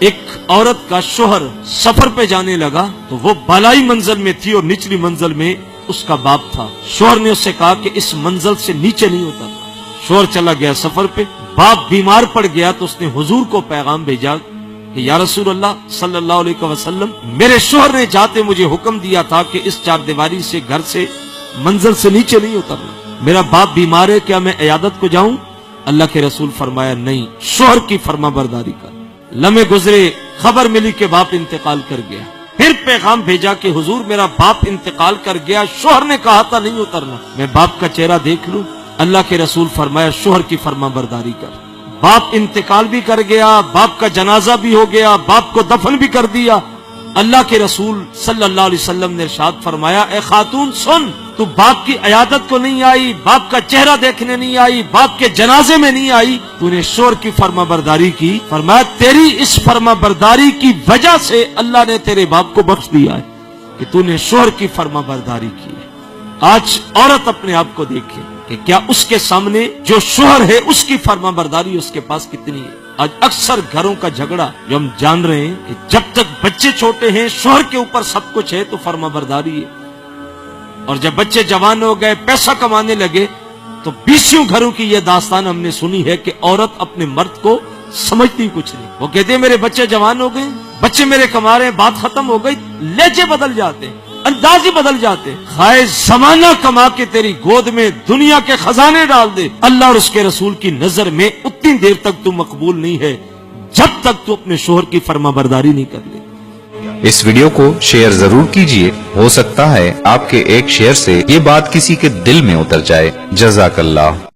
ایک عورت کا شوہر سفر پہ جانے لگا تو وہ بالائی منزل میں تھی اور نچلی منزل میں اس کا باپ تھا. شوہر نے اس سے کہا کہ اس منزل سے نیچے نہیں اترنا. شوہر چلا گیا سفر پہ, باپ بیمار پڑ گیا تو اس نے حضور کو پیغام بھیجا کہ یا رسول اللہ صلی اللہ علیہ وسلم, میرے شوہر نے جاتے مجھے حکم دیا تھا کہ اس چار دیواری سے, گھر سے, منزل سے نیچے نہیں اترنا. میرا باپ بیمار ہے, کیا میں عیادت کو جاؤں؟ اللہ کے رسول فرمایا نہیں, شوہر کی فرما برداری کر. لمحے گزرے, خبر ملی کہ باپ انتقال کر گیا. پھر پیغام بھیجا کہ حضور میرا باپ انتقال کر گیا, شوہر نے کہا تھا نہیں اترنا, میں باپ کا چہرہ دیکھ لوں؟ اللہ کے رسول فرمایا شوہر کی فرما برداری کر. باپ انتقال بھی کر گیا, باپ کا جنازہ بھی ہو گیا, باپ کو دفن بھی کر دیا. اللہ کے رسول صلی اللہ علیہ وسلم نے ارشاد فرمایا اے خاتون سن, تو باپ کی عیادت کو نہیں آئی, باپ کا چہرہ دیکھنے نہیں آئی, باپ کے جنازے میں نہیں آئی, تو نے شوہر کی فرما برداری کی. فرمایا تیری اس فرما برداری کی وجہ سے اللہ نے تیرے باپ کو بخش دیا ہے کہ تو نے شوہر کی فرما برداری کی ہے. آج عورت اپنے آپ کو دیکھے کہ کیا اس کے سامنے جو شوہر ہے اس کی فرما برداری اس کے پاس کتنی ہے. آج اکثر گھروں کا جھگڑا جو ہم جان رہے ہیں کہ جب تک بچے چھوٹے ہیں شوہر کے اوپر سب کچھ ہے تو فرما برداری ہے, اور جب بچے جوان ہو گئے, پیسہ کمانے لگے, تو بیسیوں گھروں کی یہ داستان ہم نے سنی ہے کہ عورت اپنے مرد کو سمجھتی کچھ نہیں. وہ کہتے ہیں میرے بچے جوان ہو گئے, بچے میرے کما رہے ہیں, بات ختم ہو گئی, لہجے بدل جاتے ہیں, انداز ہی بدل جاتے. خواہ زمانہ کما کے تیری گود میں دنیا کے خزانے ڈال دے, اللہ اور اس کے رسول کی نظر میں اتنی دیر تک تو مقبول نہیں ہے جب تک تو اپنے شوہر کی فرما برداری نہیں کر لے. اس ویڈیو کو شیئر ضرور کیجئے, ہو سکتا ہے آپ کے ایک شیئر سے یہ بات کسی کے دل میں اتر جائے. جزاک اللہ.